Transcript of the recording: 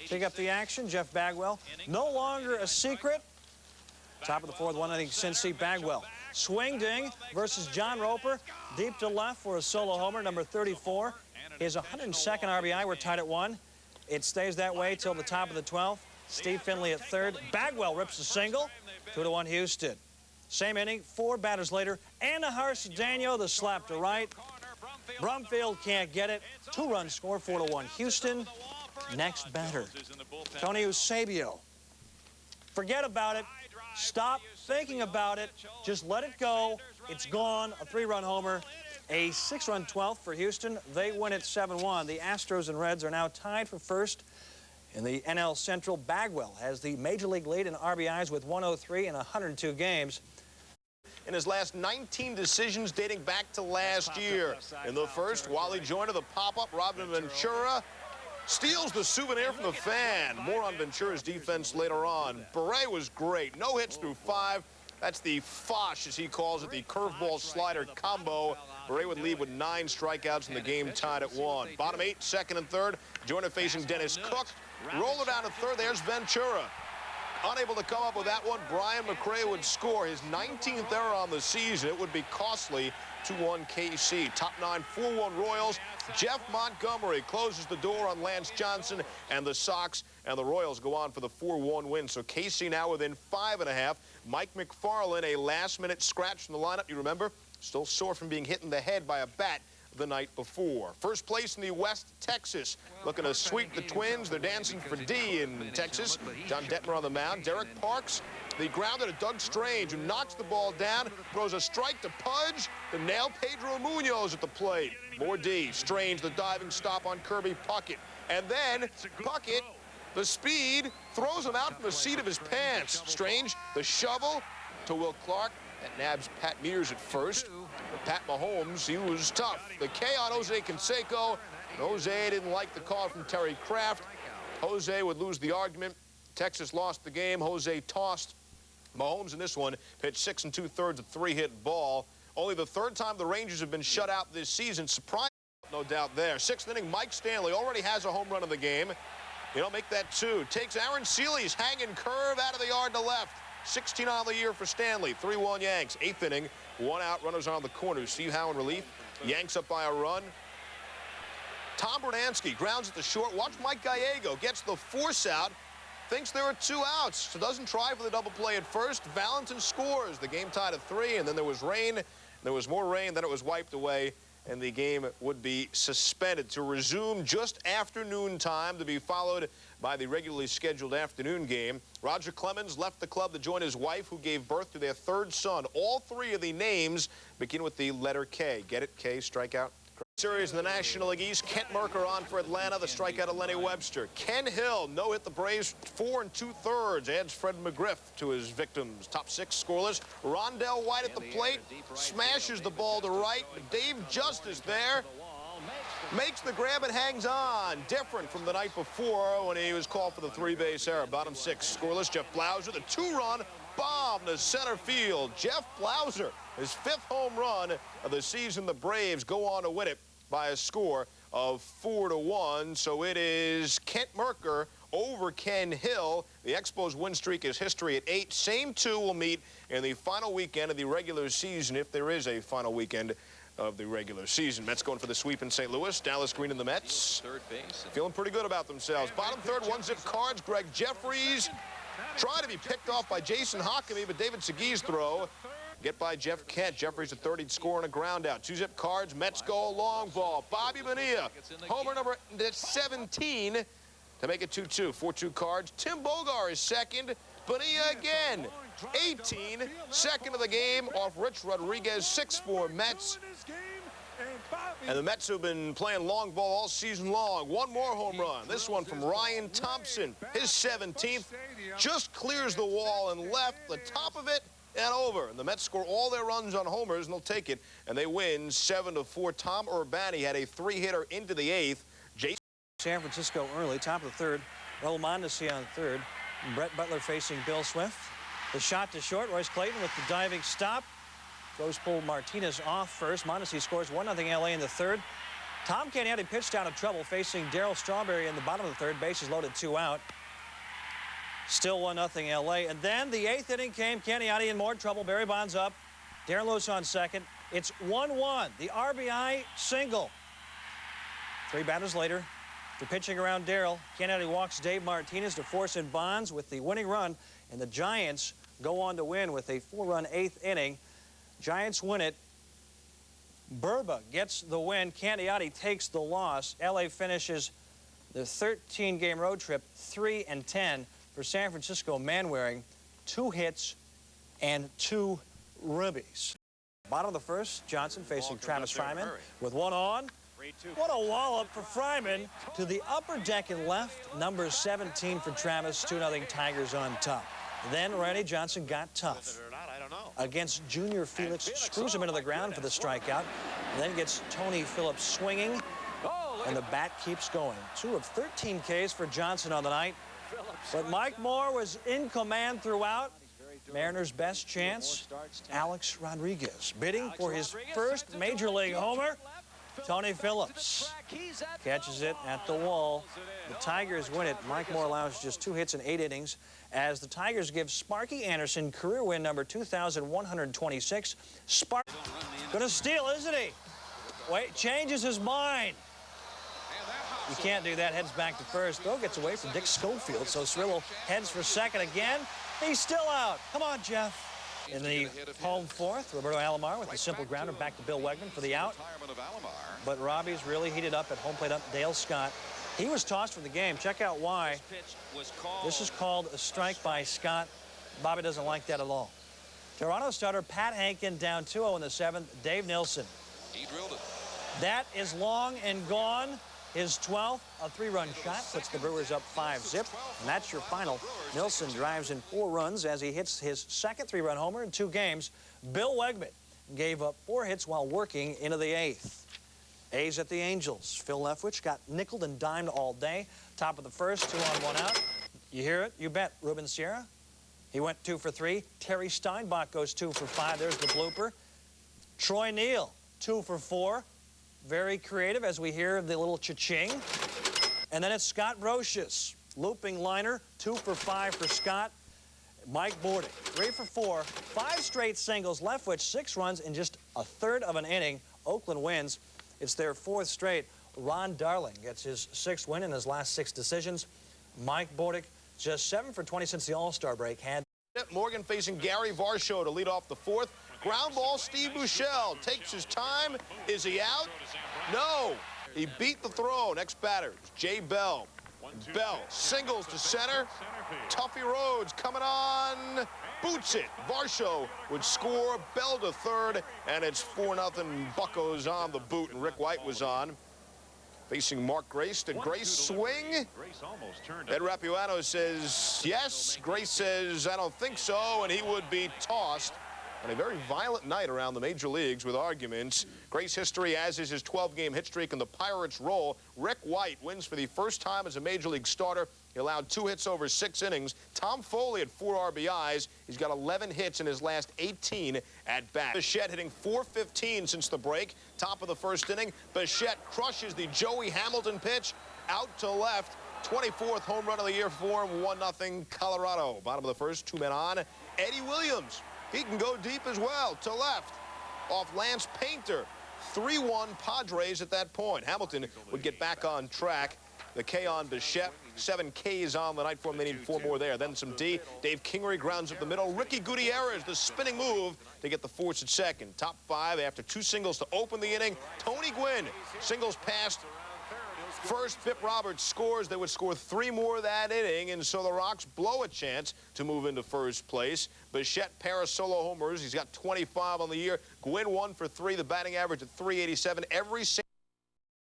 pick up the action. Jeff Bagwell, no longer a secret. Top of the fourth, 1-0 Cincy. Bagwell. Swing ding versus John Roper. Deep to left for a solo homer, number 34. His 102nd RBI. We're tied at 1. It stays that way till the top of the 12th. Steve Finley at third. Bagwell rips a single. 2-1 Houston. Same inning, 4 batters later. Andujar Cedeno, the slap to right. Brumfield can't get it. 2-run score, 4-1 Houston. Next batter, Tony Eusebio. Forget about it. Stop thinking about it. Just let it go. It's gone. A 3-run homer. A 6-run 12th for Houston. They win it 7-1. The Astros and Reds are now tied for first in the NL Central. Bagwell has the major league lead in RBIs with 103 in 102 games. In his last 19 decisions dating back to last year. In the first, Wally Joyner, the pop-up, Robin Ventura steals the souvenir from the fan. More on Ventura's defense later on. Beret was great. No hits through 5. That's the Fosh, as he calls it, the curveball slider combo. Beret would lead with 9 strikeouts and the game tied at 1. Bottom 8, second and third. Joyner facing Dennis Cook. Roller down to third. There's Ventura. Unable to come up with that one, Brian McRae would score his 19th error on the season. It would be costly. 2-1 KC. Top 9, 4-1 Royals. Jeff Montgomery closes the door on Lance Johnson and the Sox, and the Royals go on for the 4-1 win. So KC now within 5.5. Mike McFarland, a last-minute scratch from the lineup. You remember? Still sore from being hit in the head by a bat the night before. First place in the West, Texas. Looking to sweep the Twins. They're dancing for D in Texas. John Detmer on the mound. Derek Parks, the grounder to Doug Strange, who knocks the ball down, throws a strike to Pudge, to nail Pedro Munoz at the plate. More D. Strange, the diving stop on Kirby Puckett. And then Puckett, the speed, throws him out from the seat of his pants. Strange, the shovel to Will Clark. That nabs Pat Mears at first. But Pat Mahomes, he was tough. The K on Jose Canseco. Jose didn't like the call from Terry Kraft. Jose would lose the argument. Texas lost the game. Jose tossed. Mahomes in this one pitched 6 2/3, a 3-hit ball. Only the 3rd time the Rangers have been shut out this season. Surprise, no doubt there. 6th inning, Mike Stanley already has a home run in the game. You don't make that 2. Takes Aaron Seeley's hanging curve out of the yard to left. 16 on the year for Stanley. 3-1 Yanks. 8th inning, 1 out, runners on the corner. Steve Howe in relief. Yanks up by a run. Tom Bernansky grounds at the short. Watch Mike Gallego. Gets the force out. Thinks there are 2 outs. So doesn't try for the double play at first. Valentin scores. The game tied at 3, and then there was rain. There was more rain. Then it was wiped away, and the game would be suspended to resume just after noontime, to be followed by the regularly scheduled afternoon game. Roger Clemens left the club to join his wife, who gave birth to their 3rd son. All 3 of the names begin with the letter K. Get it? K, strikeout. Series in the National League East. Kent Merker on for Atlanta. The strikeout of Lenny Webster. Ken Hill no-hit the Braves 4 2/3. Adds Fred McGriff to his victims. Top 6 scoreless. Rondell White at the plate. Smashes the ball to right. Dave Justice there. Makes the grab and hangs on. Different from the night before when he was called for the 3-base error. Bottom 6 scoreless. Jeff Blauser, the 2-run bomb to center field. Jeff Blauser, his 5th home run of the season. The Braves go on to win it by a score of 4-1. So it is Kent Merker over Ken Hill. The Expos win streak is history at 8. Same 2 will meet in the final weekend of the regular season, if there is a final weekend of the regular season. Mets going for the sweep in St. Louis. Dallas Green and the Mets feeling pretty good about themselves. Bottom 3rd, 1-zip Cards. Greg Jeffries trying to be picked off by Jason Hockamy, but David Segui's throw get by Jeff Kent. Jeffries, a 30 score on a ground out. 2-zip Cards. Mets go long ball. Bobby Bonilla, homer number 17 to make it 2-2. 4-2 Cards. Tim Bogar is second. Bonilla again. 18, second of the game off Rich Rodriguez. 6-4 Mets. And the Mets have been playing long ball all season long. One more home run. This one from Ryan Thompson. His 17th. Just clears the wall and left. The top of it and over. And the Mets score all their runs on homers, and they'll take it. And they win 7-4. Tom Urbani had a 3-hitter into the 8th. San Francisco early, top of the 3rd. Raul Mondesi on 3rd. Brett Butler facing Bill Swift. The shot to short. Royce Clayton with the diving stop. Throws pull Martinez off first. Mondesi scores 1-0 LA in the 3rd. Tom Caniati pitched out of trouble, facing Darryl Strawberry in the bottom of the third. Bases loaded, 2 out. Still 1-0 L.A. And then the 8th inning came. Caniati in more trouble. Barry Bonds up. Darren Lewis on second. It's 1-1. The RBI single. 3 batters later, after pitching around Darryl, Caniati walks Dave Martinez to force in Bonds with the winning run, and the Giants go on to win with a 4-run 8th inning. Giants win it. Burba gets the win. Caniati takes the loss. L.A. finishes the 13-game road trip 3-10 for San Francisco. Manwaring 2 hits and 2 ribbies. Bottom of the first, Johnson facing Travis Fryman with 1 on. What a wallop for Fryman to the upper deck and left. Number 17 for Travis. 2-0 Tigers on top. Then Randy Johnson got tough against Junior Felix. Screws him into the ground for the strikeout. And then gets Tony Phillips swinging. And the bat keeps going. 2 of 13 Ks for Johnson on the night. But Mike Moore was in command throughout. Mariners' best chance, Alex Rodriguez. Bidding for his first Major League homer, Tony Phillips catches it at the wall. The Tigers win it. Mike Moore allows just 2 hits in 8 innings as the Tigers give Sparky Anderson career win number 2,126. Sparky going to steal, isn't he? Wait, changes his mind. You can't do that. Heads back to first. Throw gets away from Dick Schofield, so Cirillo heads for second again. He's still out. Come on, Jeff. In the home fourth, Roberto Alomar with the simple grounder back to Bill Wegman for the out. But Robbie's really heated up at home plate up. Dale Scott. He was tossed from the game. Check out why. This is called a strike by Scott. Bobby doesn't like that at all. Toronto starter Pat Hankin down 2-0 in the 7th. Dave Nilsson. He drilled it. That is long and gone. His 12th, a 3-run shot, puts the Brewers up 5-zip, and that's your final. Nilsson drives in 4 runs as he hits his second 3-run homer in 2 games. Bill Wegman gave up 4 hits while working into the 8th. A's at the Angels. Phil Leftwich got nickeled and dimed all day. Top of the first, 2 on 1 out. You hear it? You bet. Ruben Sierra, he went 2 for 3. Terry Steinbach goes 2 for 5. There's the blooper. Troy Neal, 2 for 4. Very creative as we hear the little cha-ching. And then it's Scott Brocious. Looping liner, 2 for 5 for Scott. Mike Bordick, 3 for 4. 5 straight singles. Leftwich, 6 runs in just a third of an inning. Oakland wins. It's their 4th straight. Ron Darling gets his 6th win in his last 6 decisions. Mike Bordick, just 7 for 20 since the All-Star break. Morgan facing Gary Varsho to lead off the 4th. Ground ball, Steve Buechele takes his time. Is he out? No. He beat the throw. Next batter, Jay Bell. Bell singles to center. Tuffy Rhodes coming on. Boots it. Varsho would score. Bell to third. And it's 4-0. Bucco's on the boot, and Rick White was on. Facing Mark Grace. Did Grace swing? Ed Rapuano says yes. Grace says I don't think so, and he would be tossed. On a very violent night around the major leagues with arguments. Grace history, as is his 12-game hit streak, and the Pirates roll. Rick White wins for the first time as a major league starter. He allowed 2 hits over 6 innings. Tom Foley had 4 RBIs. He's got 11 hits in his last 18 at bat. Bichette hitting .415 since the break. Top of the first inning. Bichette crushes the Joey Hamilton pitch out to left. 24th home run of the year for him. 1-0 Colorado. Bottom of the first, 2 men on. Eddie Williams. He can go deep as well, to left, off Lance Painter. 3-1 Padres at that point. Hamilton would get back on track. The K on Bichette, 7 Ks on the night for him. They need 4 more there. Then some D. Dave Kingery grounds up the middle. Ricky Gutierrez, the spinning move to get the force at second. Top 5 after 2 singles to open the inning. Tony Gwynn, singles past first. Pip Roberts scores. They would score 3 more that inning, and so the Rocks blow a chance to move into first place. Bichette, pair of solo homers. He's got 25 on the year. Gwynn 1 for 3. The batting average at .387. Every